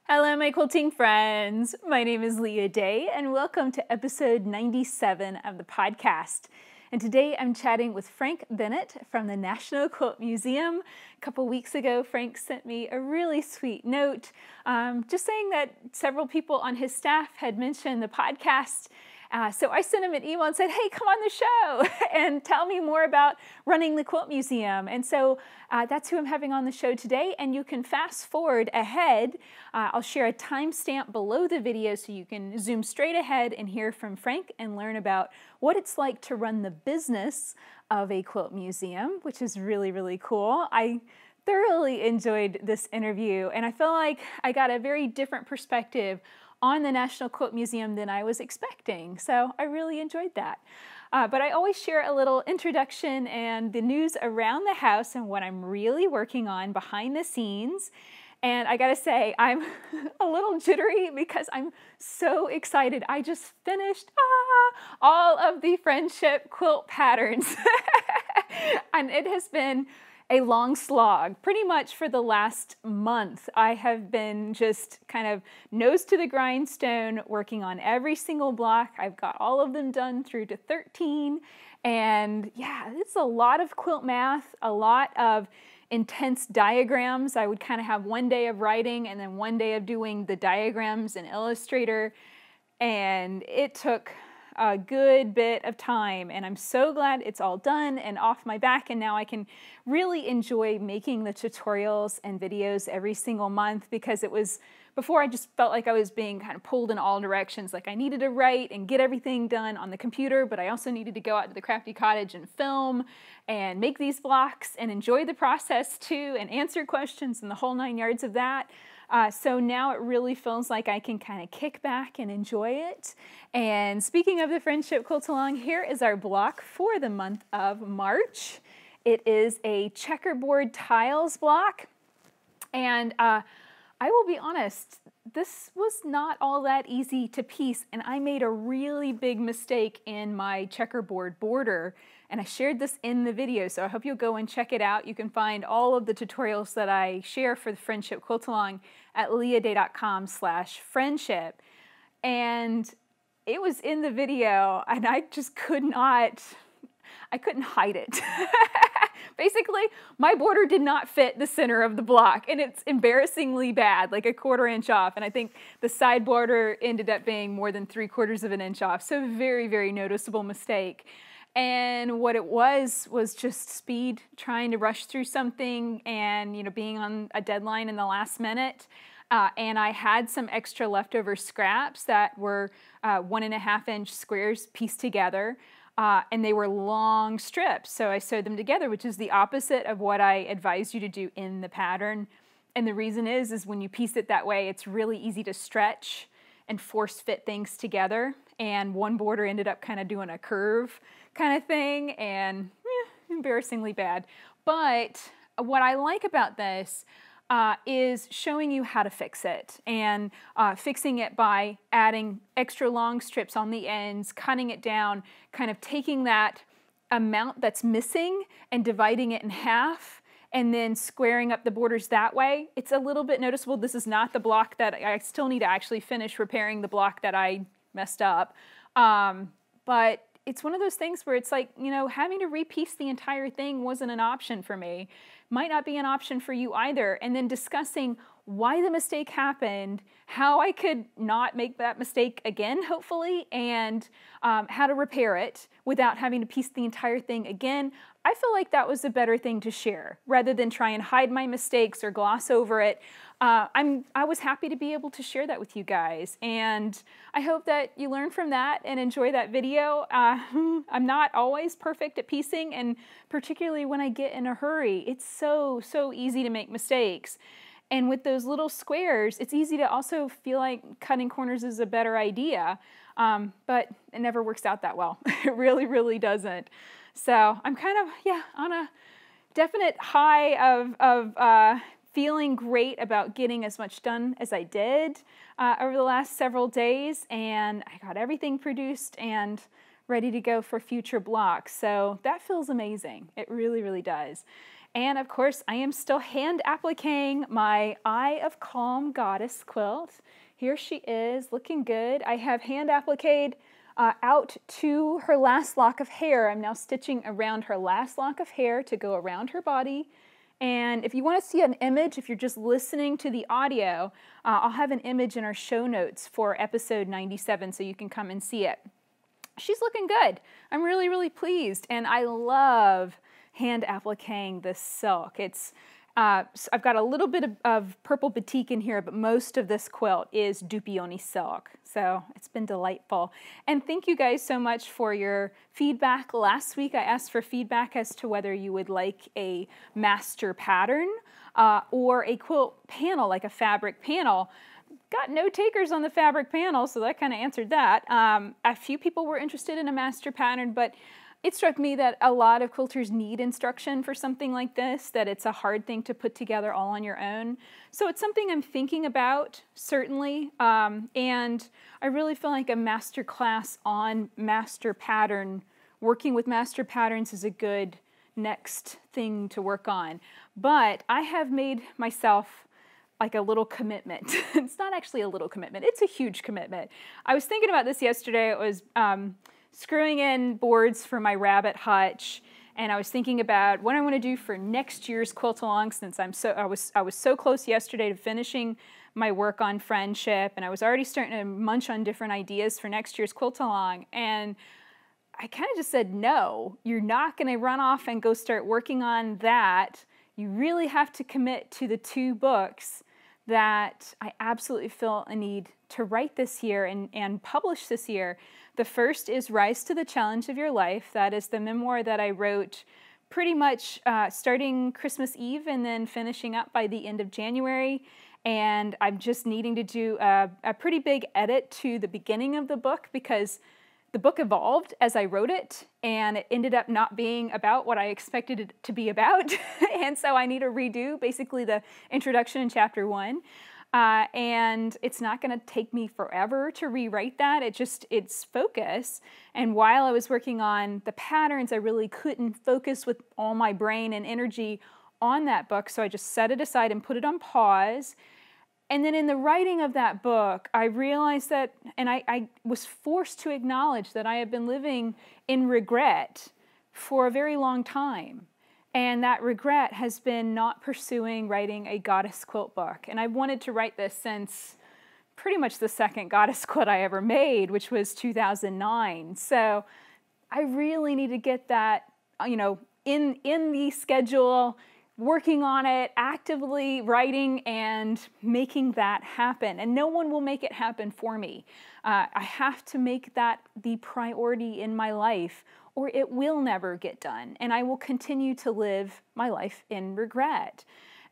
Hello, my quilting friends. My name is Leah Day, and welcome to episode 97 of the podcast. And today I'm chatting with Frank Bennett from the National Quilt Museum. A couple weeks ago, Frank sent me a really sweet note, just saying that several people on his staff had mentioned the podcast. So I sent him an email and said, hey, come on the show and tell me more about running the Quilt Museum. And so that's who I'm having on the show today. And you can fast forward ahead. I'll share a timestamp below the video so you can zoom straight ahead and hear from Frank and learn about what it's like to run the business of a quilt museum, which is really, really cool. I thoroughly enjoyed this interview, and I feel like I got a very different perspective on the National Quilt Museum than I was expecting. So I really enjoyed that. But I always share a little introduction and the news around the house and what I'm really working on behind the scenes. And I gotta say, I'm a little jittery because I'm so excited. I just finished all of the friendship quilt patterns. And it has been a long slog. Pretty much for the last month, I have been just kind of nose to the grindstone, working on every single block. I've got all of them done through to 13. And yeah, it's a lot of quilt math, a lot of intense diagrams. I would kind of have one day of writing and then one day of doing the diagrams in Illustrator. And it took a good bit of time, and I'm so glad it's all done and off my back, and now I can really enjoy making the tutorials and videos every single month, because it was before I just felt like I was being kind of pulled in all directions. Like I needed to write and get everything done on the computer, but I also needed to go out to the crafty cottage and film and make these blocks and enjoy the process too and answer questions and the whole 9 yards of that. So now it really feels like I can kind of kick back and enjoy it. And speaking of the Friendship Quilt Along, here is our block for the month of March. It is a checkerboard tiles block. And I will be honest, this was not all that easy to piece, and I made a really big mistake in my checkerboard border, and I shared this in the video, so I hope you'll go and check it out. You can find all of the tutorials that I share for the Friendship Quilt Along at leahday.com/friendship. And it was in the video, and I just couldn't hide it. Basically, my border did not fit the center of the block, and it's embarrassingly bad, like a 1/4 inch off. And I think the side border ended up being more than 3/4 of an inch off. So very, very noticeable mistake. And what it was just speed, trying to rush through something and, being on a deadline in the last minute. And I had some extra leftover scraps that were 1.5 inch squares pieced together. And they were long strips, so I sewed them together, which is the opposite of what I advised you to do in the pattern. And the reason is when you piece it that way, it's really easy to stretch and force fit things together. And one border ended up kind of doing a curve kind of thing, and embarrassingly bad. But what I like about this is showing you how to fix it, and fixing it by adding extra long strips on the ends, cutting it down, kind of taking that amount that's missing and dividing it in half, and then squaring up the borders that way. It's a little bit noticeable. This is not the block that I still need to actually finish repairing the block that I messed up. But it's one of those things where it's like, having to repiece the entire thing wasn't an option for me. Might not be an option for you either. And then discussing why the mistake happened, how I could not make that mistake again, hopefully, and how to repair it without having to piece the entire thing again. I feel like that was a better thing to share, rather than try and hide my mistakes or gloss over it. I was happy to be able to share that with you guys, and I hope that you learn from that and enjoy that video. I'm not always perfect at piecing, and particularly when I get in a hurry, it's so easy to make mistakes. And with those little squares, it's easy to also feel like cutting corners is a better idea, but it never works out that well. It really, really doesn't. So I'm kind of, on a definite high of feeling great about getting as much done as I did over the last several days, and I got everything produced and ready to go for future blocks. So that feels amazing. It really, really does. And of course, I am still hand appliquing my Eye of Calm Goddess quilt. Here she is, looking good. I have hand appliqued out to her last lock of hair. I'm now stitching around her last lock of hair to go around her body. And if you want to see an image, if you're just listening to the audio, I'll have an image in our show notes for episode 97 so you can come and see it. She's looking good. I'm really, really pleased. And I love hand appliquing this silk. It's I've got a little bit of purple batik in here, but most of this quilt is Dupioni silk. So it's been delightful. And thank you guys so much for your feedback. Last week I asked for feedback as to whether you would like a master pattern or a quilt panel, like a fabric panel. Got no takers on the fabric panel, so that kind of answered that. A few people were interested in a master pattern, but it struck me that a lot of quilters need instruction for something like this, that it's a hard thing to put together all on your own. So it's something I'm thinking about, certainly, and I really feel like a master class on master pattern, working with master patterns is a good next thing to work on. But I have made myself like a little commitment. It's not actually a little commitment, it's a huge commitment. I was thinking about this yesterday. It was screwing in boards for my rabbit hutch, and I was thinking about what I want to do for next year's quilt along, since I was so close yesterday to finishing my work on friendship, and I was already starting to munch on different ideas for next year's quilt along, and I kind of just said, no, you're not going to run off and go start working on that. You really have to commit to the 2 books that I absolutely feel a need to write this year and publish this year. The first is Rise to the Challenge of Your Life. That is the memoir that I wrote pretty much starting Christmas Eve and then finishing up by the end of January. And I'm just needing to do a pretty big edit to the beginning of the book because the book evolved as I wrote it, and it ended up not being about what I expected it to be about. And so I need to redo basically the introduction in chapter 1. And it's not going to take me forever to rewrite that. It's focus. And while I was working on the patterns, I really couldn't focus with all my brain and energy on that book. So I just set it aside and put it on pause. And then in the writing of that book, I realized that, and I was forced to acknowledge that I had been living in regret for a very long time. And that regret has been not pursuing writing a goddess quilt book. And I've wanted to write this since pretty much the second goddess quilt I ever made, which was 2009. So I really need to get that, in the schedule, working on it, actively writing and making that happen. And no one will make it happen for me. I have to make that the priority in my life, or it will never get done. And I will continue to live my life in regret.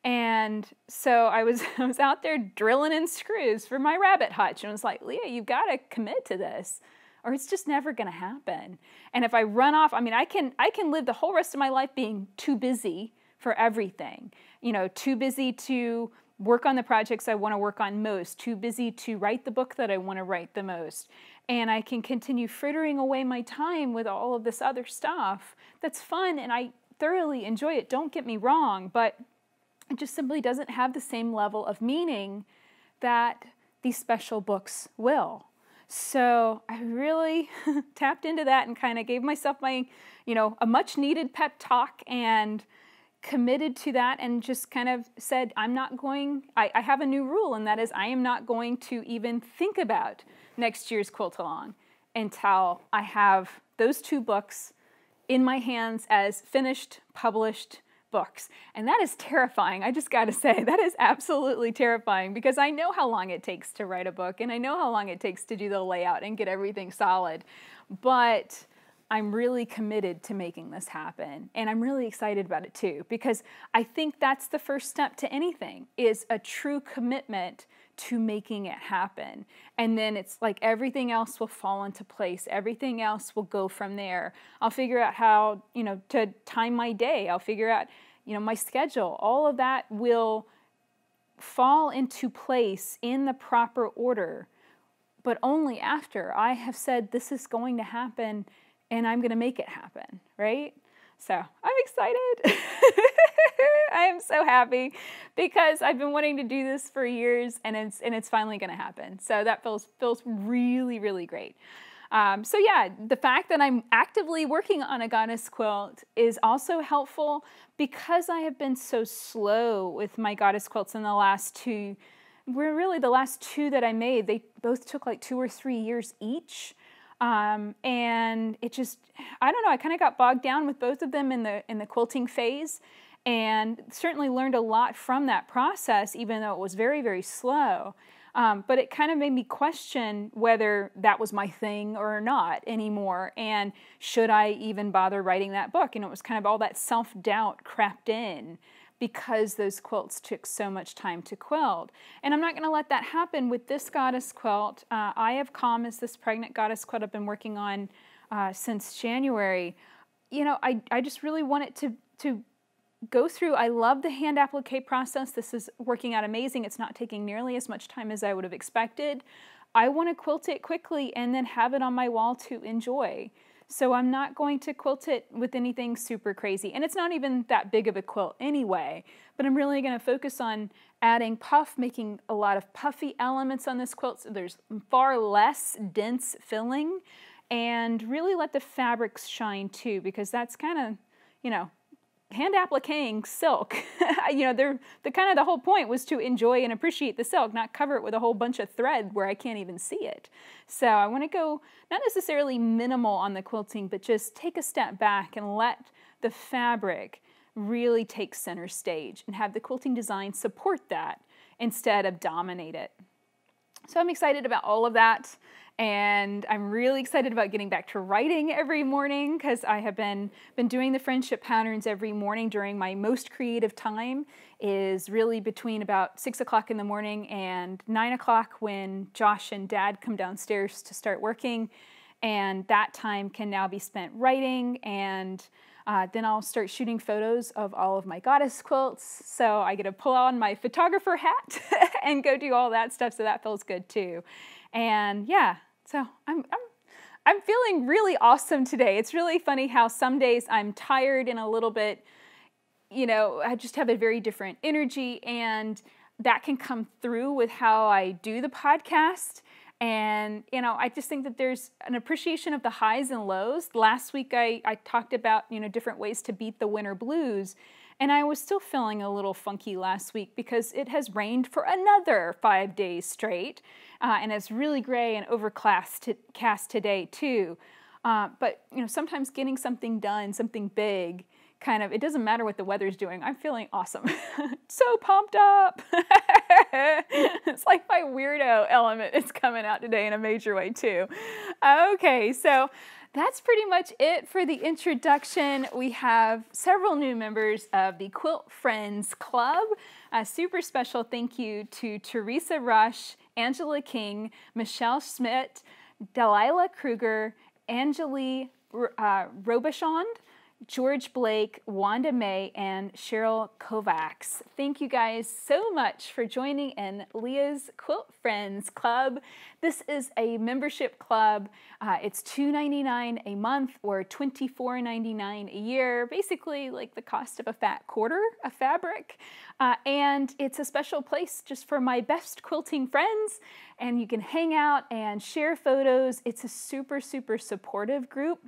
And so I was out there drilling in screws for my rabbit hutch, and I was like, Leah, you've got to commit to this, or it's just never going to happen. And if I run off, I can live the whole rest of my life being too busy for everything, too busy to work on the projects I want to work on most, too busy to write the book that I want to write the most. And I can continue frittering away my time with all of this other stuff that's fun, and I thoroughly enjoy it, don't get me wrong, but it just simply doesn't have the same level of meaning that these special books will. So I really tapped into that and kind of gave myself my, a much needed pep talk and committed to that, and just kind of said, I have a new rule, and that is I am not going to even think about next year's quilt along until I have those 2 books in my hands as finished, published books. And that is terrifying. I just got to say, that is absolutely terrifying, because I know how long it takes to write a book, and I know how long it takes to do the layout and get everything solid. But I'm really committed to making this happen, and I'm really excited about it too, because I think that's the first step to anything, is a true commitment to making it happen. And then it's like everything else will fall into place. Everything else will go from there. I'll figure out how, to time my day. I'll figure out, my schedule. All of that will fall into place in the proper order, but only after I have said this is going to happen and I'm going to make it happen, right? So I'm excited. I am so happy because I've been wanting to do this for years, and it's finally going to happen. So that feels really, really great. So yeah, the fact that I'm actively working on a goddess quilt is also helpful because I have been so slow with my goddess quilts in the last two. Really the last two that I made, they both took like 2 or 3 years each. And it just, I don't know, I kind of got bogged down with both of them in the quilting phase, and certainly learned a lot from that process, even though it was very, very slow. But it kind of made me question whether that was my thing or not anymore, and should I even bother writing that book? And it was kind of all that self-doubt crept in because those quilts took so much time to quilt. And I'm not going to let that happen with this goddess quilt. Eye of Calm is this pregnant goddess quilt I've been working on since January. You know, I just really want it to go through. I love the hand applique process. This is working out amazing. It's not taking nearly as much time as I would have expected. I want to quilt it quickly and then have it on my wall to enjoy. So I'm not going to quilt it with anything super crazy. And it's not even that big of a quilt anyway, but I'm really going to focus on adding puff, making a lot of puffy elements on this quilt so there's far less dense filling, and really let the fabrics shine too, because that's kind of, you know, hand appliquing silk. You know, the whole point was to enjoy and appreciate the silk, not cover it with a whole bunch of thread where I can't even see it. So I want to go not necessarily minimal on the quilting, but just take a step back and let the fabric really take center stage and have the quilting design support that instead of dominate it. So I'm excited about all of that. And I'm really excited about getting back to writing every morning, because I have been doing the friendship patterns every morning during my most creative time, is really between about 6 o'clock in the morning and 9 o'clock when Josh and Dad come downstairs to start working. And that time can now be spent writing, and then I'll start shooting photos of all of my goddess quilts. So I get to pull on my photographer hat and go do all that stuff. So that feels good too. And yeah, so I'm feeling really awesome today. It's really funny how some days I'm tired and a little bit, you know, I just have a very different energy, and that can come through with how I do the podcast. And, you know, I just think that there's an appreciation of the highs and lows. Last week I talked about, you know, different ways to beat the winter blues. And I was still feeling a little funky last week because it has rained for another 5 days straight. And it's really gray and overcast today too. But, you know, sometimes getting something done, something big, kind of, it doesn't matter what the weather's doing. I'm feeling awesome. So pumped up. It's like my weirdo element is coming out today in a major way too. Okay, so that's pretty much it for the introduction. We have several new members of the Quilt Friends Club. A super special thank you to Teresa Rush, Angela King, Michelle Schmidt, Delilah Kruger, Angelique Robichond, George Blake, Wanda May, and Cheryl Kovacs. Thank you guys so much for joining in Leah's Quilt Friends Club. This is a membership club. It's $2.99 a month or $24.99 a year, basically like the cost of a fat quarter of fabric. And it's a special place just for my best quilting friends, and you can hang out and share photos. It's a super, super supportive group.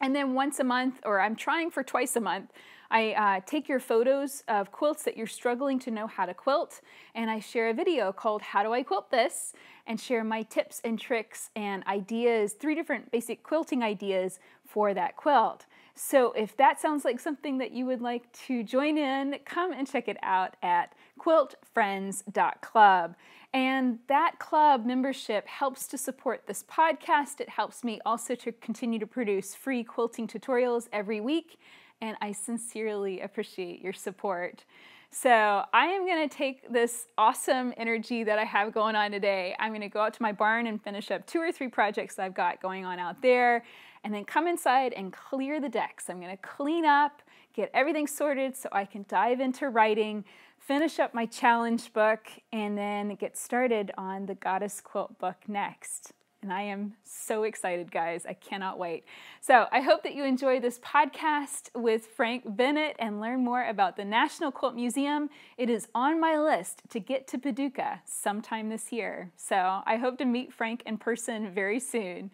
And then once a month, or I'm trying for twice a month, I take your photos of quilts that you're struggling to know how to quilt, and I share a video called How Do I Quilt This? And share my tips and tricks and ideas, 3 different basic quilting ideas for that quilt. So if that sounds like something that you would like to join in, come and check it out at quiltfriends.club. And that club membership helps to support this podcast. It helps me also to continue to produce free quilting tutorials every week, and I sincerely appreciate your support. So I am going to take this awesome energy that I have going on today. I'm going to go out to my barn and finish up 2 or 3 projects I've got going on out there, and then come inside and clear the decks. I'm going to clean up, get everything sorted so I can dive into writing, finish up my challenge book, and then get started on the Goddess Quilt book next. and I am so excited, guys. I cannot wait. So I hope that you enjoy this podcast with Frank Bennett and learn more about the National Quilt Museum. It is on my list to get to Paducah sometime this year. So I hope to meet Frank in person very soon.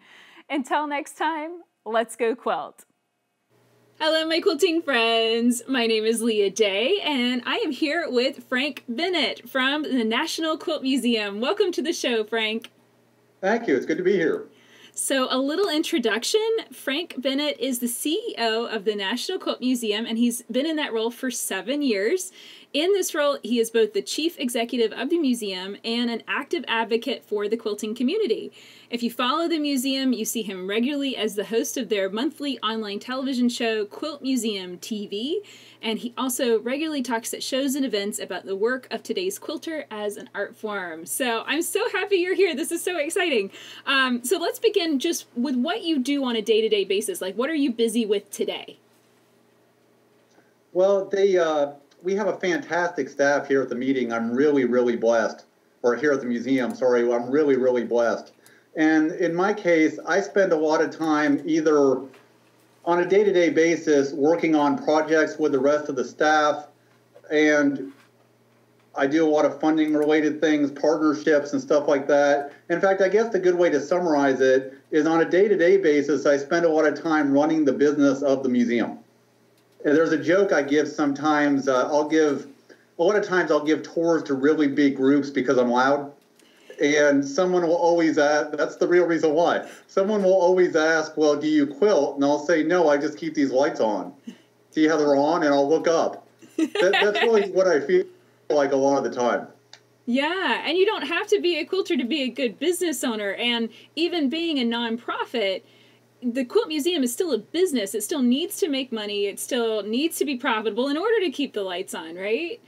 Until next time, let's go quilt. Hello, my quilting friends. My name is Leah Day, and I am here with Frank Bennett from the National Quilt Museum. Welcome to the show, Frank. Thank you. It's good to be here. So a little introduction. Frank Bennett is the CEO of the National Quilt Museum, and he's been in that role for 7 years. In this role, he is both the chief executive of the museum and an active advocate for the quilting community. If you follow the museum, you see him regularly as the host of their monthly online television show, Quilt Museum TV, and he also regularly talks at shows and events about the work of today's quilter as an art form. So I'm so happy you're here. This is so exciting. So let's begin just with what you do on a day-to-day basis. Like, what are you busy with today? Well, we have a fantastic staff here at the meeting. I'm really, really blessed. Or here at the museum, sorry. I'm really, really blessed. And in my case, I spend a lot of time either on a day-to-day basis working on projects with the rest of the staff, and I do a lot of funding-related things, partnerships and stuff like that. In fact, I guess the good way to summarize it is on a day-to-day basis, I spend a lot of time running the business of the museum. And there's a joke I give sometimes. A lot of times I'll give tours to really big groups because I'm loud. And someone will always ask, that's the real reason why. Someone will always ask, well, do you quilt? And I'll say, no, I just keep these lights on. See how they're on? And I'll look up. That's really what I feel like a lot of the time. Yeah, and you don't have to be a quilter to be a good business owner. And even being a nonprofit, the Quilt Museum is still a business. It still needs to make money. It still needs to be profitable in order to keep the lights on, right?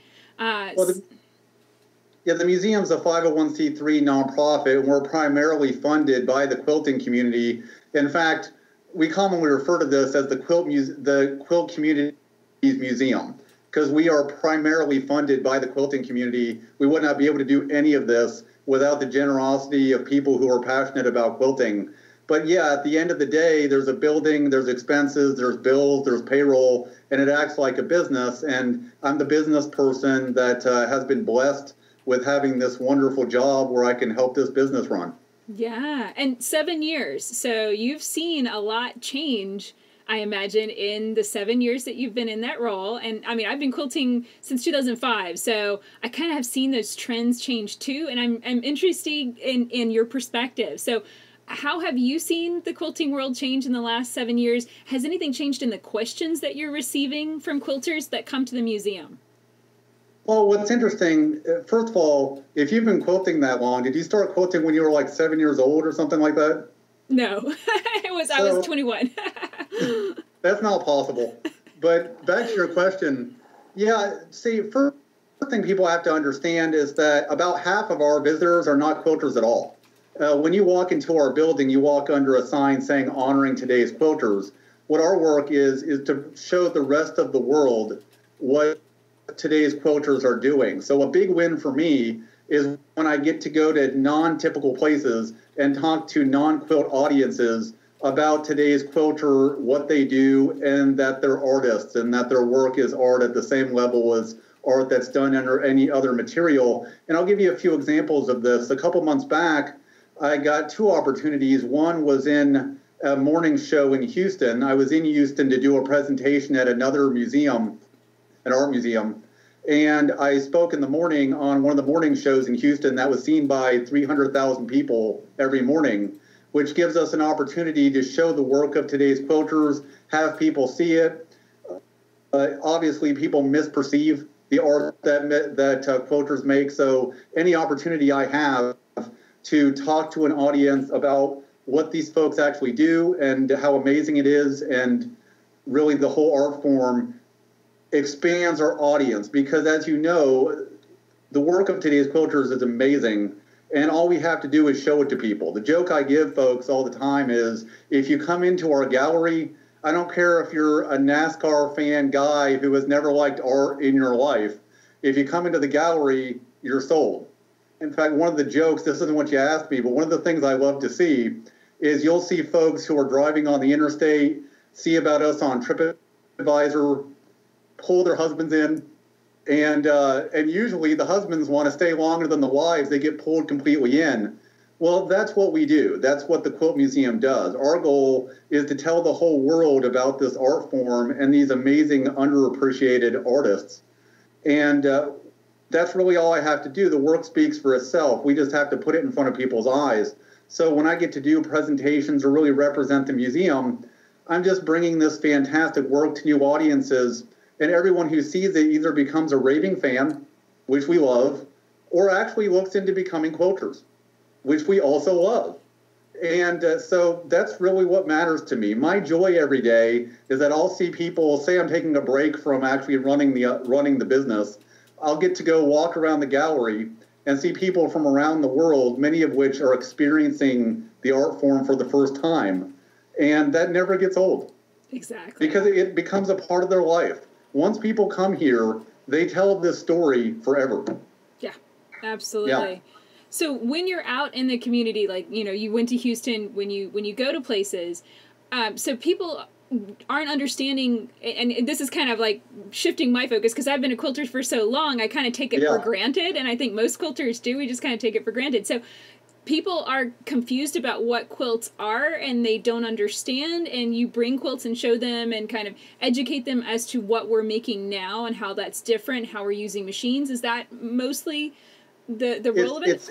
The museum's a 501c3 nonprofit, and we're primarily funded by the quilting community. In fact, we commonly refer to this as the Quilt Community's Museum, because we are primarily funded by the quilting community. We would not be able to do any of this without the generosity of people who are passionate about quilting. But yeah, at the end of the day, there's a building, there's expenses, there's bills, there's payroll, and it acts like a business. And I'm the business person that has been blessed with having this wonderful job where I can help this business run. Yeah, and 7 years. So you've seen a lot change, I imagine, in the 7 years that you've been in that role. And I mean, I've been quilting since 2005, so I kind of have seen those trends change too, and I'm interested in your perspective. So how have you seen the quilting world change in the last 7 years? Has anything changed in the questions that you're receiving from quilters that come to the museum? Well, what's interesting, first of all, if you've been quilting that long, did you start quilting when you were like 7 years old or something like that? No, I was 21. That's not possible. But back to your question, yeah, see, first thing people have to understand is that about half of our visitors are not quilters at all. When you walk into our building, you walk under a sign saying honoring today's quilters. What our work is to show the rest of the world what today's quilters are doing. So a big win for me is when I get to go to non-typical places and talk to non-quilt audiences about today's quilter, what they do, and that they're artists and that their work is art at the same level as art that's done under any other material. And I'll give you a few examples of this. A couple months back, I got two opportunities. One was in a morning show in Houston. I was in Houston to do a presentation at another museum, an art museum, and I spoke in the morning on one of the morning shows in Houston that was seen by 300,000 people every morning, which gives us an opportunity to show the work of today's quilters, have people see it. Obviously, people misperceive the art that quilters make, so any opportunity I have to talk to an audience about what these folks actually do and how amazing it is, and really the whole art form expands our audience, because as you know, the work of today's quilters is amazing, and all we have to do is show it to people. The joke I give folks all the time is, if you come into our gallery, I don't care if you're a NASCAR fan guy who has never liked art in your life, if you come into the gallery, you're sold. In fact, one of the jokes, this isn't what you asked me, but one of the things I love to see is you'll see folks who are driving on the interstate, see about us on TripAdvisor, pull their husbands in, and usually the husbands want to stay longer than the wives. They get pulled completely in. Well, that's what we do. That's what the Quilt Museum does. Our goal is to tell the whole world about this art form and these amazing underappreciated artists. And that's really all I have to do. The work speaks for itself. We just have to put it in front of people's eyes. So when I get to do presentations or really represent the museum, I'm just bringing this fantastic work to new audiences. And everyone who sees it either becomes a raving fan, which we love, or actually looks into becoming quilters, which we also love. And so that's really what matters to me. My joy every day is that I'll see people, say I'm taking a break from actually running the business, I'll get to go walk around the gallery and see people from around the world, many of which are experiencing the art form for the first time. And that never gets old. Exactly. Because it becomes a part of their life. Once people come here, they tell this story forever. Yeah, absolutely. Yeah. So when you're out in the community, like, you know, you went to Houston, when you go to places, so people aren't understanding, and this is kind of like shifting my focus, because I've been a quilter for so long, I kind of take it for granted, and I think most quilters do, we just kind of take it for granted. So people are confused about what quilts are, and they don't understand, and you bring quilts and show them and kind of educate them as to what we're making now and how that's different, how we're using machines. Is that mostly the role of it?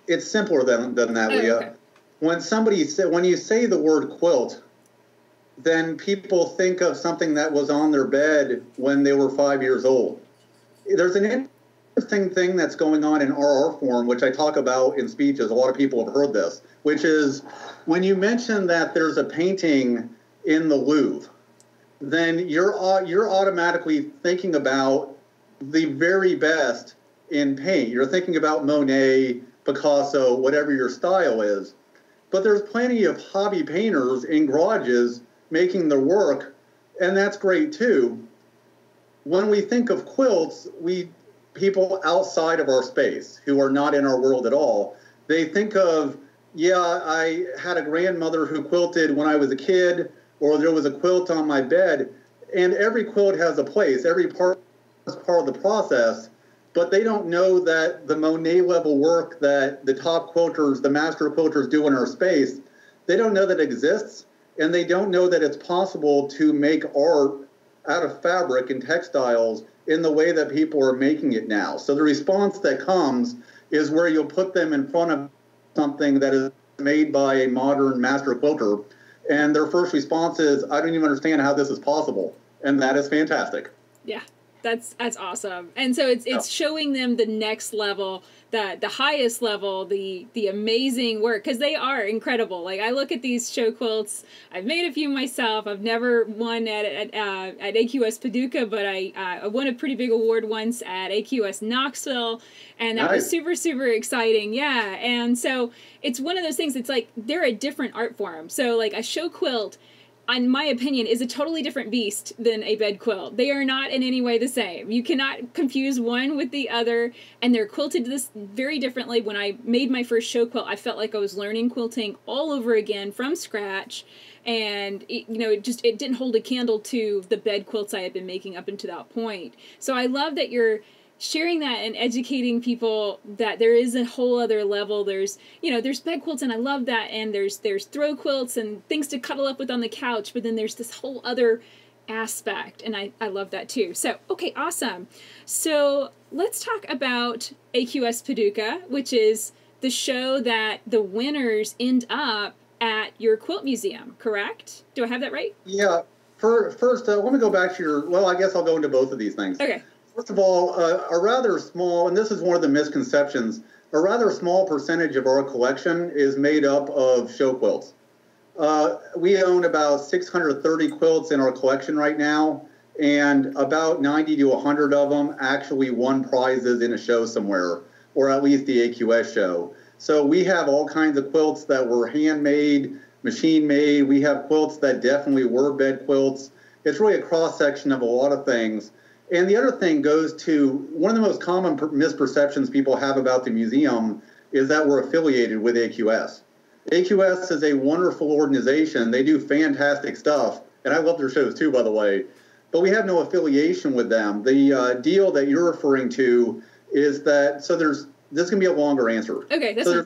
It's simpler than that, Leah. Okay. When you say the word quilt, then people think of something that was on their bed when they were 5 years old. There's an interesting thing that's going on in our art form, which I talk about in speeches. A lot of people have heard this, which is when you mention that there's a painting in the Louvre, then you're automatically thinking about the very best in paint. You're thinking about Monet, Picasso, whatever your style is. But there's plenty of hobby painters in garages making their work, and that's great too. When we think of quilts, people outside of our space who are not in our world at all, they think of, I had a grandmother who quilted when I was a kid, or there was a quilt on my bed, and every quilt has a place. Every part is part of the process, but they don't know that the Monet level work that the top quilters, the master quilters do in our space, they don't know that it exists, and they don't know that it's possible to make art out of fabric and textiles in the way that people are making it now. So the response that comes is where you'll put them in front of something that is made by a modern master quilter, and their first response is, I don't even understand how this is possible. And that is fantastic. Yeah, that's awesome. And so it's showing them the next level, the highest level, the amazing work, because they are incredible. Like, I look at these show quilts. I've made a few myself. I've never won at AQS Paducah, but I won a pretty big award once at AQS Knoxville, and that was super, super exciting. Yeah, and so it's one of those things. It's like they're a different art form. So like a show quilt, in my opinion, is a totally different beast than a bed quilt. They are not in any way the same. You cannot confuse one with the other, and they're quilted this very differently. When I made my first show quilt, I felt like I was learning quilting all over again from scratch, and it didn't hold a candle to the bed quilts I had been making up until that point. So I love that you're sharing that and educating people that there is a whole other level. There's bed quilts, and I love that, and there's throw quilts and things to cuddle up with on the couch, but then there's this whole other aspect, and I love that too. So, okay, awesome. So let's talk about AQS Paducah, which is the show that the winners end up at your quilt museum, correct? Do I have that right? Yeah. First, let me go back to I guess I'll go into both of these things. Okay. First of all, a rather small, and this is one of the misconceptions, a rather small percentage of our collection is made up of show quilts. We own about 630 quilts in our collection right now, and about 90 to 100 of them actually won prizes in a show somewhere, or at least the AQS show. So we have all kinds of quilts that were handmade, machine-made. We have quilts that definitely were bed quilts. It's really a cross-section of a lot of things. And the other thing goes to one of the most common misperceptions people have about the museum is that we're affiliated with AQS. AQS is a wonderful organization. They do fantastic stuff, and I love their shows too, by the way. But we have no affiliation with them. The deal that you're referring to is that, so this is going to be a longer answer. Okay, that's so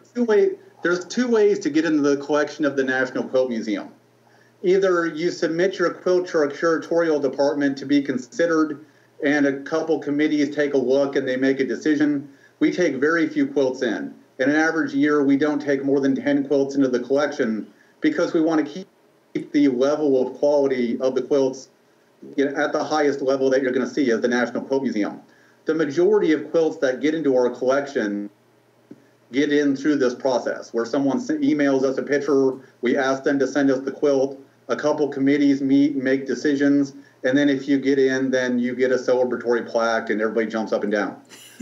there's two ways to get into the collection of the National Quilt Museum. Either you submit your quilt to our curatorial department to be considered, and a couple committees take a look and they make a decision. We take very few quilts in. In an average year, we don't take more than 10 quilts into the collection because we want to keep the level of quality of the quilts at the highest level that you're going to see as the National Quilt Museum. The majority of quilts that get into our collection get in through this process, where someone emails us a picture, we ask them to send us the quilt, a couple committees meet and make decisions, and then if you get in, then you get a celebratory plaque and everybody jumps up and down.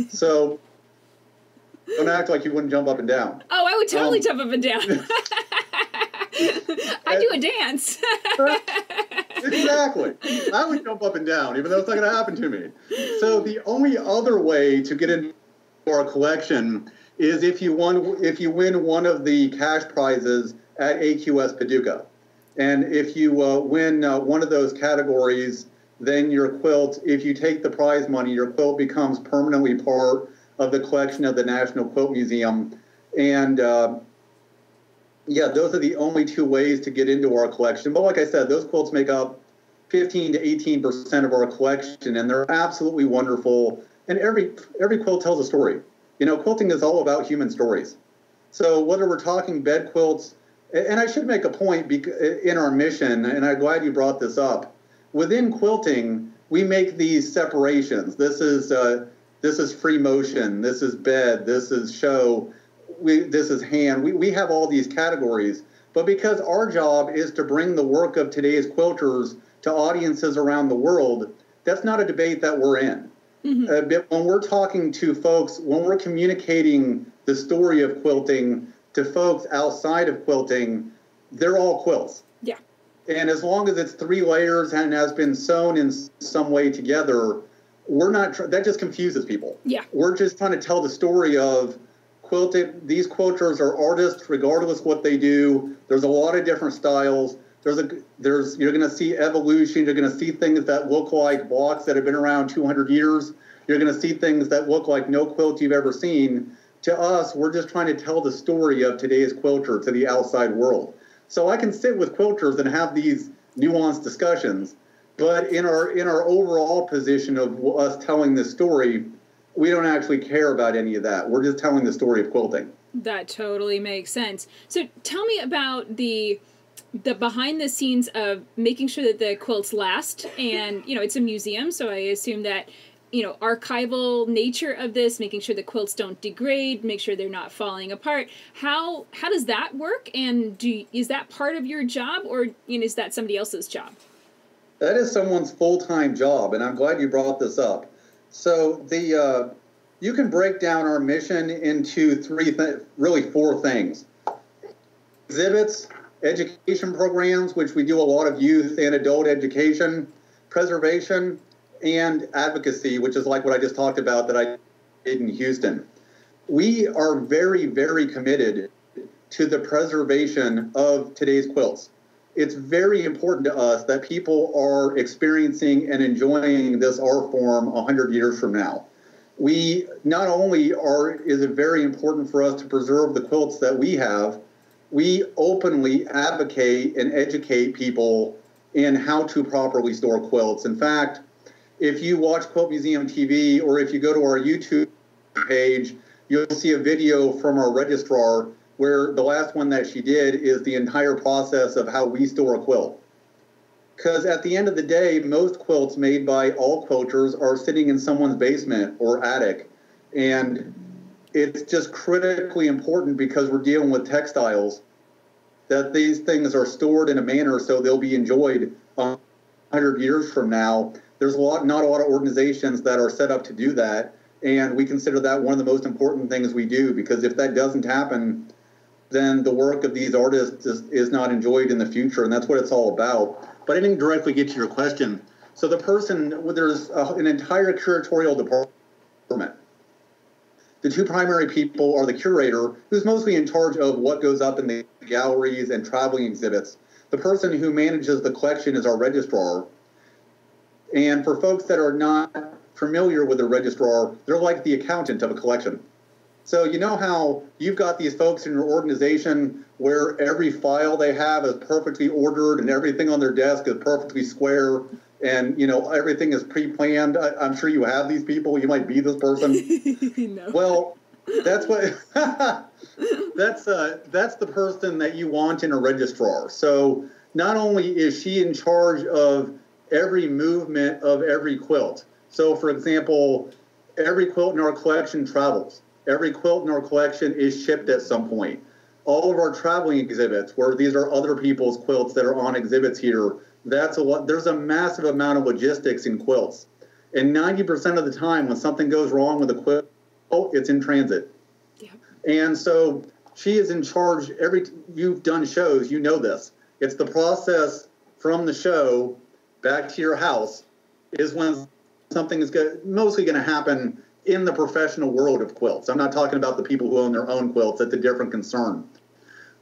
So don't act like you wouldn't jump up and down. Oh, I would totally jump up and down. I do a dance. Exactly. I would jump up and down, even though it's not going to happen to me. So the only other way to get into our collection is if you win one of the cash prizes at AQS Paducah. And if you win one of those categories, then your quilt, if you take the prize money, your quilt becomes permanently part of the collection of the National Quilt Museum. And yeah, those are the only two ways to get into our collection. But like I said, those quilts make up 15 to 18% of our collection, and they're absolutely wonderful. And every quilt tells a story. You know, quilting is all about human stories. So whether we're talking bed quilts, and I should make a point in our mission, and I'm glad you brought this up. Within quilting, we make these separations. This is free motion. This is bed. This is show. This is hand. We have all these categories, but because our job is to bring the work of today's quilters to audiences around the world, that's not a debate that we're in. Mm-hmm. But when we're talking to folks, when we're communicating the story of quilting to folks outside of quilting, they're all quilts. Yeah. And as long as it's 3 layers and has been sewn in some way together, we're not. That just confuses people. Yeah. We're just trying to tell the story of quilting. These quilters are artists, regardless what they do. There's a lot of different styles. You're going to see evolution. You're going to see things that look like blocks that have been around 200 years. You're going to see things that look like no quilt you've ever seen. To us, we're just trying to tell the story of today's quilter to the outside world. So I can sit with quilters and have these nuanced discussions, but in our overall position of us telling this story, we don't actually care about any of that. We're just telling the story of quilting. That totally makes sense. So tell me about the behind the scenes of making sure that the quilts last. And, you know, it's a museum, so I assume that, you know, archival nature of this, making sure the quilts don't degrade, make sure they're not falling apart. How does that work? And is that part of your job, or, you know, is that somebody else's job? That is someone's full-time job, and I'm glad you brought this up. So you can break down our mission into really four things. Exhibits, education programs, which we do a lot of youth and adult education, preservation, and advocacy, which is like what I just talked about that I did in Houston. We are very, very committed to the preservation of today's quilts. It's very important to us that people are experiencing and enjoying this art form 100 years from now. We not only is it very important for us to preserve the quilts that we have, we openly advocate and educate people in how to properly store quilts. In fact, if you watch Quilt Museum TV or if you go to our YouTube page, you'll see a video from our registrar where the last one that she did is the entire process of how we store a quilt. Because at the end of the day, most quilts made by all quilters are sitting in someone's basement or attic. And it's just critically important, because we're dealing with textiles, that these things are stored in a manner so they'll be enjoyed 100 years from now. There's not a lot of organizations that are set up to do that, and we consider that one of the most important things we do, because if that doesn't happen, then the work of these artists is not enjoyed in the future, and that's what it's all about. But I didn't directly get to your question. So there's an entire curatorial department. The two primary people are the curator, who's mostly in charge of what goes up in the galleries and traveling exhibits. The person who manages the collection is our registrar. And for folks that are not familiar with the registrar, they're like the accountant of a collection. So you know how you've got these folks in your organization where every file they have is perfectly ordered and everything on their desk is perfectly square and, everything is pre-planned. I'm sure you have these people. You might be this person. No. Well, that's what that's the person that you want in a registrar. So not only is she in charge of every movement of every quilt. So, for example, every quilt in our collection travels. Every quilt in our collection is shipped at some point. All of our traveling exhibits, where these are other people's quilts that are on exhibits here, there's a massive amount of logistics in quilts. And 90% of the time when something goes wrong with a quilt, it's in transit. Yep. And so she is in charge. You've done shows, you know this. It's the process from the show back to your house is when something is mostly going to happen in the professional world of quilts. I'm not talking about the people who own their own quilts. That's a different concern.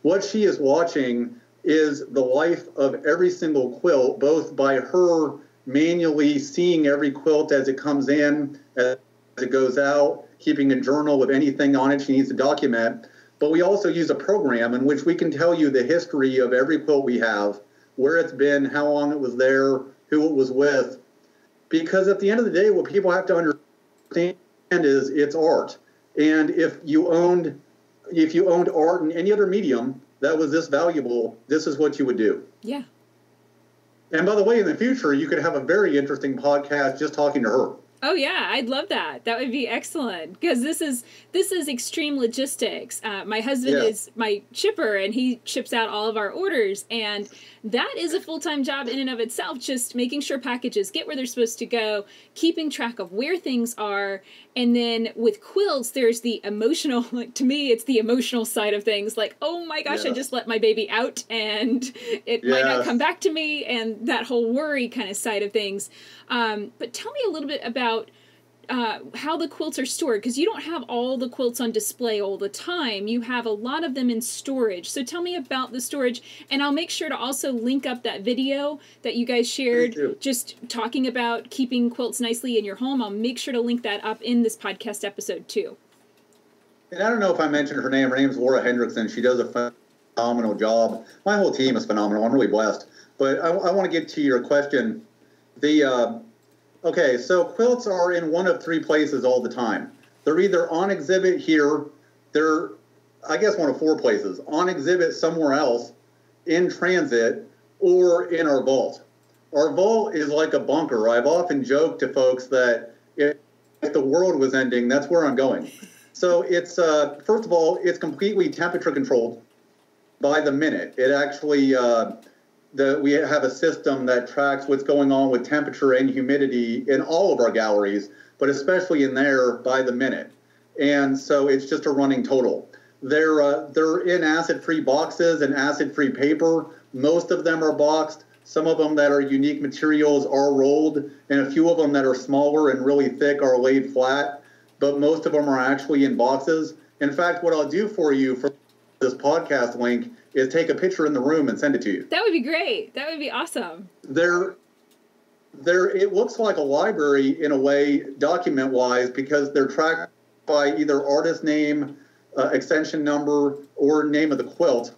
What she is watching is the life of every single quilt, both by her manually seeing every quilt as it comes in, as it goes out, keeping a journal of anything on it she needs to document. But we also use a program in which we can tell you the history of every quilt we have, where it's been, how long it was there, who it was with. Because at the end of the day, what people have to understand is it's art. And if you owned art in any other medium that was this valuable, this is what you would do. Yeah. And by the way, in the future, you could have a very interesting podcast just talking to her. Oh yeah, I'd love that. That would be excellent because this is extreme logistics. My husband is my shipper, and he ships out all of our orders, and that is a full-time job in and of itself. Just making sure packages get where they're supposed to go, keeping track of where things are, and then with quilts, there's the emotional. Like to me, it's the emotional side of things. Like, oh my gosh, I just let my baby out, and it might not come back to me, and that whole worry kind of side of things. But tell me a little bit about how the quilts are stored, because you don't have all the quilts on display all the time. You have a lot of them in storage. So tell me about the storage, and I'll make sure to also link up that video that you guys shared just talking about keeping quilts nicely in your home. I'll make sure to link that up in this podcast episode too. And I don't know if I mentioned her name. Her name is Laura Hendrickson. She does a phenomenal job. My whole team is phenomenal. I'm really blessed. But I want to get to your question. Okay, so quilts are in one of three places all the time. They're either on exhibit here, they're, I guess, one of four places, on exhibit somewhere else, in transit, or in our vault. Our vault is like a bunker. I've often joked to folks that if the world was ending, that's where I'm going. So it's, first of all, it's completely temperature controlled by the minute. It actually... we have a system that tracks what's going on with temperature and humidity in all of our galleries, but especially in there by the minute. And so it's just a running total. They're in acid-free boxes and acid-free paper. Most of them are boxed. Some of them that are unique materials are rolled, and a few of them that are smaller and really thick are laid flat, but most of them are actually in boxes. In fact, what I'll do for you for this podcast link is take a picture in the room and send it to you. That would be great. That would be awesome. It looks like a library in a way, document-wise, because they're tracked by either artist name, extension number, or name of the quilt.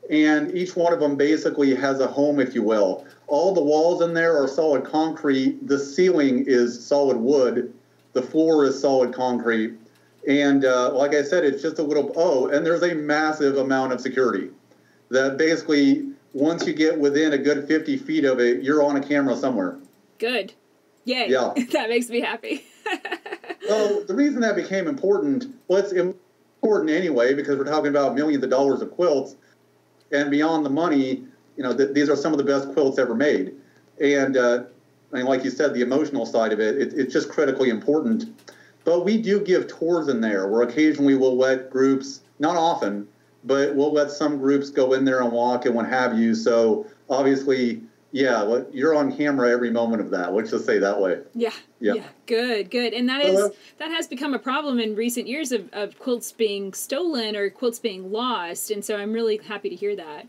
And each one of them basically has a home, if you will. All the walls in there are solid concrete. The ceiling is solid wood. The floor is solid concrete. And like I said, it's just a little, and there's a massive amount of security. That basically, once you get within a good 50 feet of it, you're on a camera somewhere. Good. Yay. Yeah. That makes me happy. Well, the reason that became important, well, it's important anyway, because we're talking about millions of dollars of quilts, and beyond the money, these are some of the best quilts ever made. And like you said, the emotional side of it's just critically important. But we do give tours in there, where occasionally we'll let groups, not often, but we'll let some groups go in there and walk and what have you. So obviously Yeah, well, you're on camera every moment of that. Let's just say that way. Yeah. Yeah. Yeah. Good, good. And that has become a problem in recent years of quilts being stolen or quilts being lost. And so I'm really happy to hear that.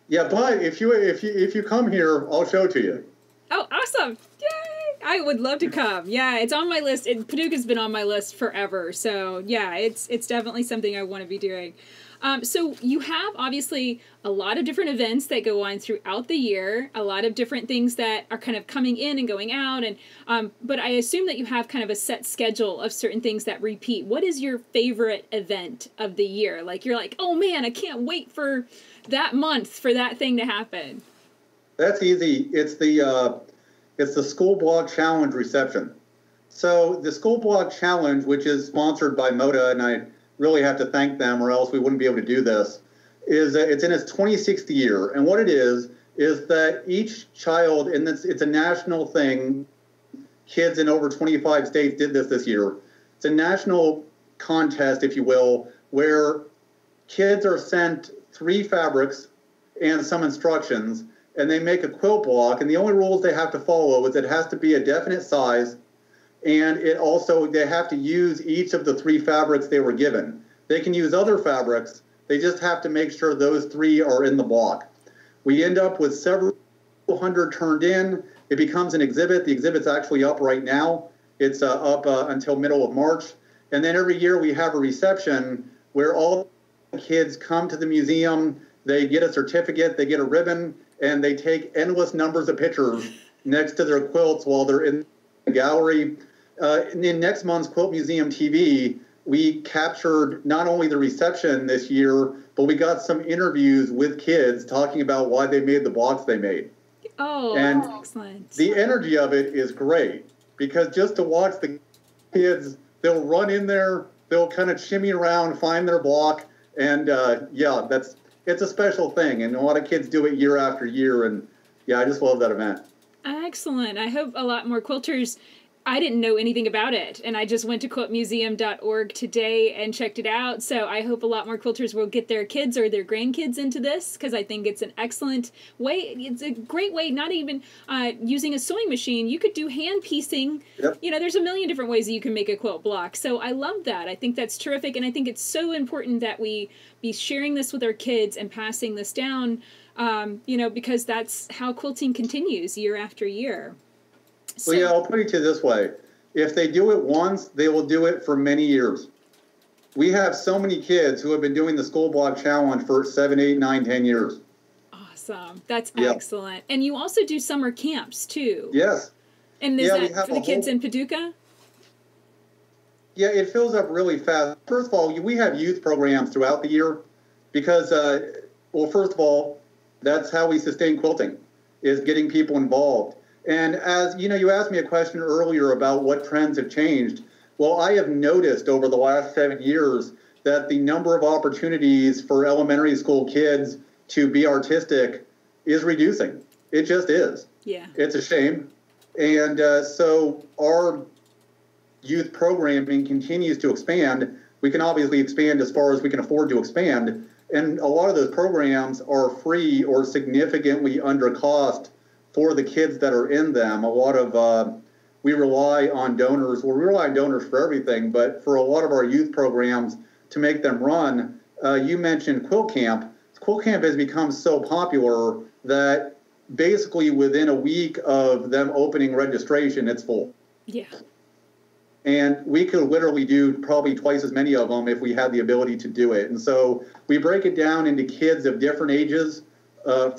Yeah, but if you come here, I'll show it to you. Oh, awesome. Yay! I would love to come. Yeah, it's on my list. Paducah's been on my list forever. So yeah, it's definitely something I want to be doing. So you have obviously a lot of different events that go on throughout the year, a lot of different things that are kind of coming in and going out, and but I assume that you have kind of a set schedule of certain things that repeat. What is your favorite event of the year? Like you're like, oh man, I can't wait for that month for that thing to happen. That's easy. It's the School Blog Challenge reception. So the School Blog Challenge, which is sponsored by Moda, and I really have to thank them or else we wouldn't be able to do this, is it's in its 26th year. And what it is that each child, and it's a national thing, kids in over 25 states did this year. It's a national contest, if you will, where kids are sent 3 fabrics and some instructions, and they make a quilt block, and the only rules they have to follow is it has to be a definite size, and they have to use each of the 3 fabrics they were given. They can use other fabrics, they just have to make sure those 3 are in the block. We end up with several hundred turned in. It becomes an exhibit. The exhibit's actually up right now. It's up until middle of March. And then every year we have a reception where all the kids come to the museum, they get a certificate, they get a ribbon, and they take endless numbers of pictures next to their quilts while they're in the gallery. In next month's Quilt Museum TV, we captured not only the reception this year, but we got some interviews with kids talking about why they made the blocks they made. Oh, and that's excellent. The energy of it is great because just to watch the kids, they'll run in there, they'll kind of shimmy around, find their block, and it's a special thing. And a lot of kids do it year after year, and yeah, I just love that event. Excellent. I hope a lot more quilters. I didn't know anything about it, and I just went to quiltmuseum.org today and checked it out, so I hope a lot more quilters will get their kids or their grandkids into this, because I think it's an excellent way. It's a great way, not even using a sewing machine. You could do hand piecing. Yep. You know, there's a million different ways that you can make a quilt block, so I love that. I think that's terrific, and I think it's so important that we be sharing this with our kids and passing this down, because that's how quilting continues year after year. Well, yeah, I'll put it to you this way. If they do it once, they will do it for many years. We have so many kids who have been doing the School Blog Challenge for 7, 8, 9, 10 years. Awesome. That's excellent. And you also do summer camps, too. Yes. And is that for the kids in Paducah? Yeah, it fills up really fast. First of all, we have youth programs throughout the year because, first of all, that's how we sustain quilting, is getting people involved. And as you know, you asked me a question earlier about what trends have changed. Well, I have noticed over the last 7 years that the number of opportunities for elementary school kids to be artistic is reducing. It just is. Yeah. It's a shame. And so our youth programming continues to expand. We can obviously expand as far as we can afford to expand. And a lot of those programs are free or significantly under cost for the kids that are in them. A lot of, we rely on donors. Well, we rely on donors for everything, but for a lot of our youth programs to make them run, you mentioned Quilt Camp. Quilt Camp has become so popular that basically within a week of them opening registration, it's full. Yeah. And we could literally do probably twice as many of them if we had the ability to do it. And so we break it down into kids of different ages,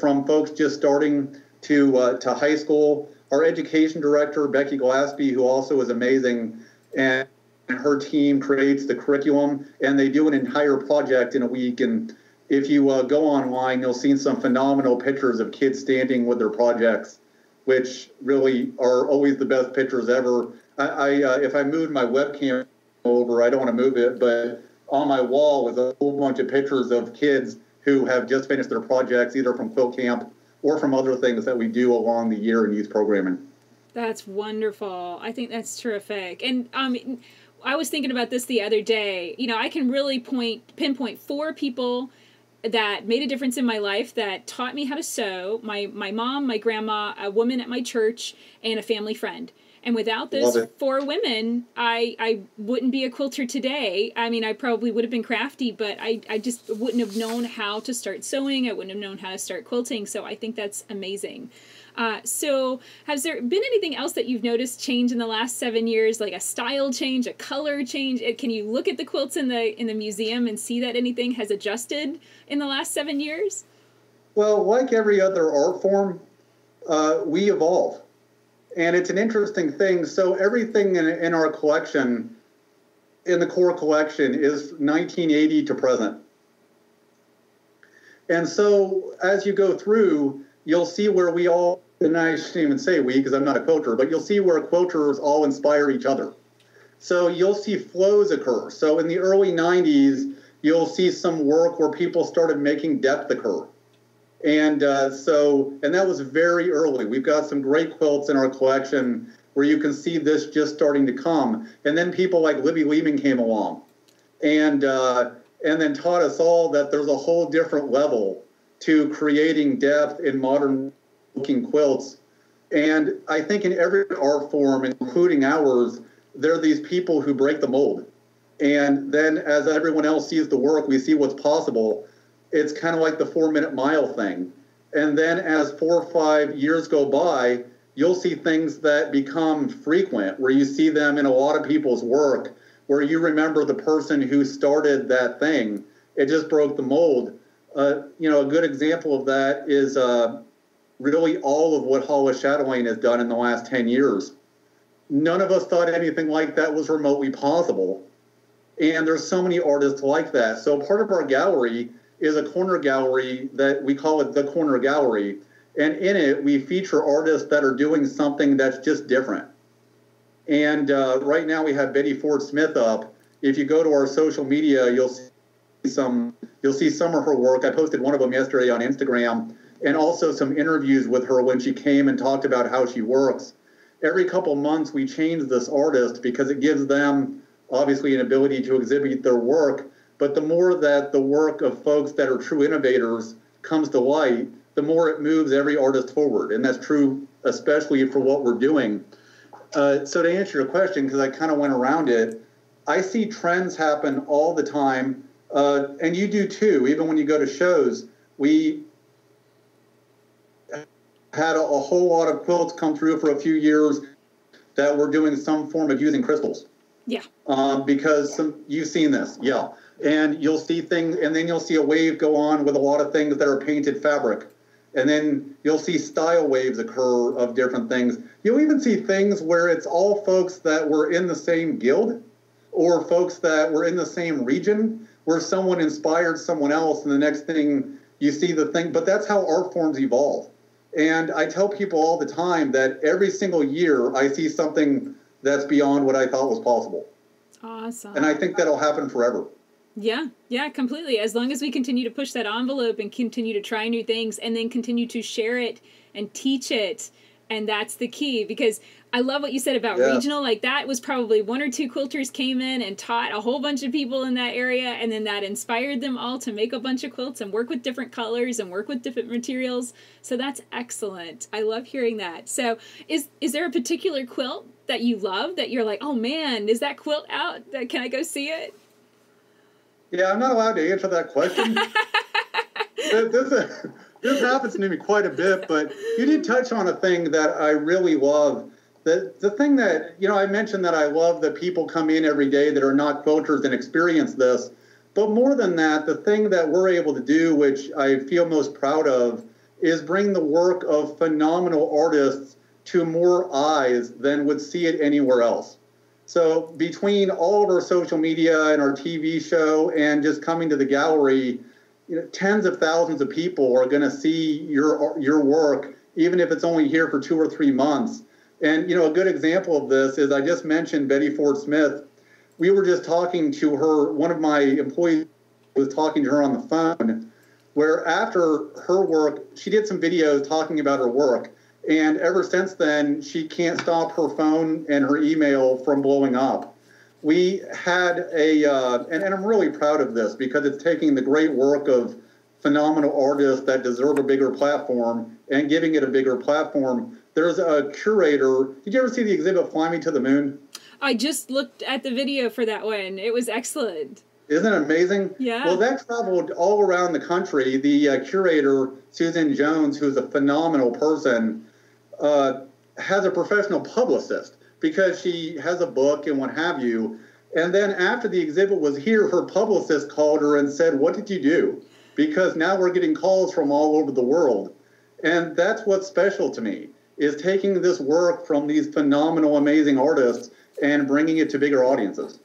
from folks just starting to high school. Our education director, Becky Glaspie, who also is amazing, and her team creates the curriculum, and they do an entire project in a week. And if you go online, you'll see some phenomenal pictures of kids standing with their projects, which really are always the best pictures ever. If I moved my webcam over, I don't want to move it, but on my wall is a whole bunch of pictures of kids who have just finished their projects, either from Quilt Camp or from other things that we do along the year in youth programming. That's wonderful. I think that's terrific. And I was thinking about this the other day. You know, I can really pinpoint 4 people that made a difference in my life, that taught me how to sew. My mom, my grandma, a woman at my church, and a family friend. And without those 4 women, I wouldn't be a quilter today. I mean, I probably would have been crafty, but I just wouldn't have known how to start sewing. I wouldn't have known how to start quilting. So I think that's amazing. So has there been anything else that you've noticed change in the last 7 years, like a style change, a color change? Can you look at the quilts in the museum and see that anything has adjusted in the last 7 years? Well, like every other art form, we evolve. And it's an interesting thing. So everything in our collection, in the core collection, is 1980 to present. And so as you go through, you'll see where we all, and I shouldn't even say we because I'm not a quilter, but you'll see where quilters all inspire each other. So you'll see flows occur. So in the early 90s, you'll see some work where people started making depth occur. And and that was very early. We've got some great quilts in our collection where you can see this just starting to come. And then people like Libby Lehman came along and then taught us all that there's a whole different level to creating depth in modern looking quilts. And I think in every art form, including ours, there are these people who break the mold. And then as everyone else sees the work, we see what's possible. It's kind of like the 4-minute mile thing. And then as 4 or 5 years go by, you'll see things that become frequent, where you see them in a lot of people's work, where you remember the person who started that thing. It just broke the mold. A good example of that is really all of what hollow shadowing has done in the last 10 years. None of us thought anything like that was remotely possible. And there's so many artists like that. So part of our gallery is a corner gallery that we call it the Corner Gallery. And in it, we feature artists that are doing something that's just different. And right now we have Betty Ford Smith up. If you go to our social media, you'll see some of her work. I posted one of them yesterday on Instagram, and also some interviews with her when she came and talked about how she works. Every couple months we change this artist because it gives them obviously an ability to exhibit their work. But the more that the work of folks that are true innovators comes to light, the more it moves every artist forward. And that's true especially for what we're doing. So to answer your question, because I kind of went around it, I see trends happen all the time. And you do too, even when you go to shows. We had a whole lot of quilts come through for a few years that were doing some form of using crystals. Yeah. Because you've seen this, yeah. And you'll see things, and then you'll see a wave go on with a lot of things that are painted fabric. And then you'll see style waves occur of different things. You'll even see things where it's all folks that were in the same guild or folks that were in the same region where someone inspired someone else, and the next thing you see the thing. But that's how art forms evolve. And I tell people all the time that every single year I see something that's beyond what I thought was possible. Awesome. And I think that'll happen forever. Yeah, completely. As long as we continue to push that envelope and continue to try new things and then continue to share it and teach it. And that's the key, because I love what you said about regional. Like, that was probably 1 or 2 quilters came in and taught a whole bunch of people in that area. And then that inspired them all to make a bunch of quilts and work with different colors and work with different materials. So that's excellent. I love hearing that. So is there a particular quilt that you love that you're like, oh man, is that quilt out? Can I go see it? Yeah, I'm not allowed to answer that question. This happens to me quite a bit, but you did touch on a thing that I really love. The thing that, I mentioned that I love that people come in every day that are not quilters and experience this. But more than that, the thing that we're able to do, which I feel most proud of, is bring the work of phenomenal artists to more eyes than would see it anywhere else. So between all of our social media and our TV show and just coming to the gallery, tens of thousands of people are going to see your work, even if it's only here for 2 or 3 months. And, a good example of this is I just mentioned Betty Ford Smith. We were just talking to her. One of my employees was talking to her on the phone, where after her work, she did some videos talking about her work. And ever since then, she can't stop her phone and her email from blowing up. We had and I'm really proud of this because it's taking the great work of phenomenal artists that deserve a bigger platform and giving it a bigger platform. There's a curator. Did you ever see the exhibit Fly Me to the Moon? I just looked at the video for that one. It was excellent. Isn't it amazing? Yeah. Well, that traveled all around the country. The curator, Susan Jones, who's a phenomenal person, has a professional publicist because she has a book and what have you. And then after the exhibit was here, her publicist called her and said, "What did you do?" Because now we're getting calls from all over the world. And that's what's special to me, is taking this work from these phenomenal, amazing artists and bringing it to bigger audiences.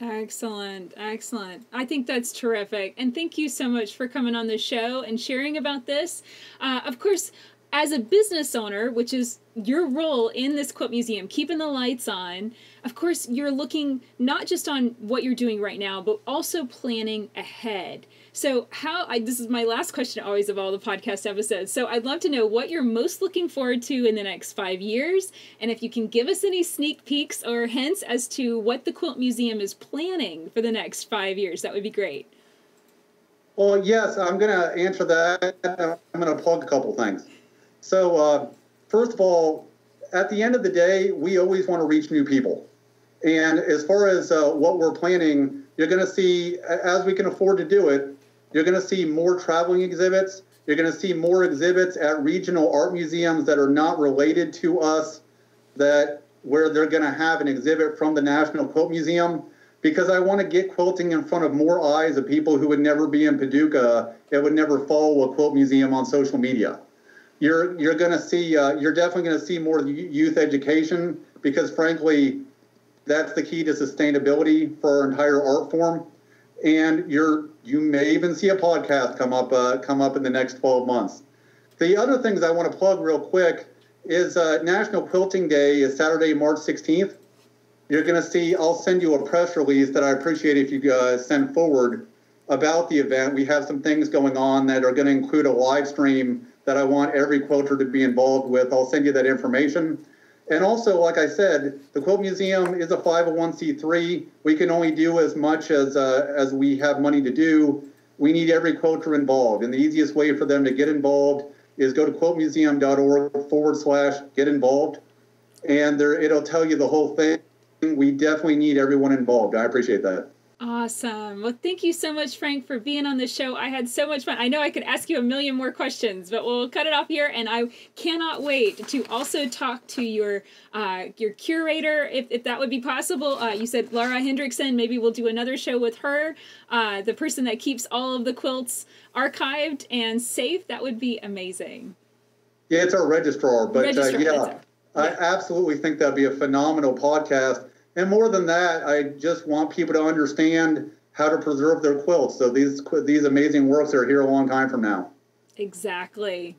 Excellent. Excellent. I think that's terrific. And thank you so much for coming on the show and sharing about this. Of course, as a business owner, which is your role in this quilt museum, keeping the lights on, of course, you're looking not just on what you're doing right now, but also planning ahead. So this is my last question always of all the podcast episodes. So I'd love to know what you're most looking forward to in the next 5 years. And if you can give us any sneak peeks or hints as to what the Quilt Museum is planning for the next 5 years, that would be great. Well, yes, I'm going to answer that. I'm going to plug a couple things. So, first of all, at the end of the day, we always want to reach new people. And as far as what we're planning, you're going to see, as we can afford to do it, you're going to see more traveling exhibits. You're going to see more exhibits at regional art museums that are not related to us, where they're going to have an exhibit from the National Quilt Museum, because I want to get quilting in front of more eyes of people who would never be in Paducah and would never follow a quilt museum on social media. You're going to see, you're definitely going to see more youth education, because frankly, that's the key to sustainability for our entire art form. And you may even see a podcast come up in the next 12 months. The other things I want to plug real quick is National Quilting Day is Saturday, March 16th. You're going to see, I'll send you a press release that I appreciate if you send forward about the event. We have some things going on that are going to include a live stream that I want every quilter to be involved with. I'll send you that information. And also, like I said, the Quilt Museum is a 501c3. We can only do as much as we have money to do. We need every quilter involved. And the easiest way for them to get involved is go to quiltmuseum.org/get involved. And it'll tell you the whole thing. We definitely need everyone involved. I appreciate that. Awesome. Well, thank you so much, Frank, for being on the show. I had so much fun. I know I could ask you a million more questions, but we'll cut it off here. And I cannot wait to also talk to your curator, if that would be possible. You said Laura Hendrickson. Maybe we'll do another show with her, the person that keeps all of the quilts archived and safe. That would be amazing. Yeah, it's our registrar. But I absolutely think that'd be a phenomenal podcast. And more than that, I just want people to understand how to preserve their quilts. So these amazing works are here a long time from now. Exactly.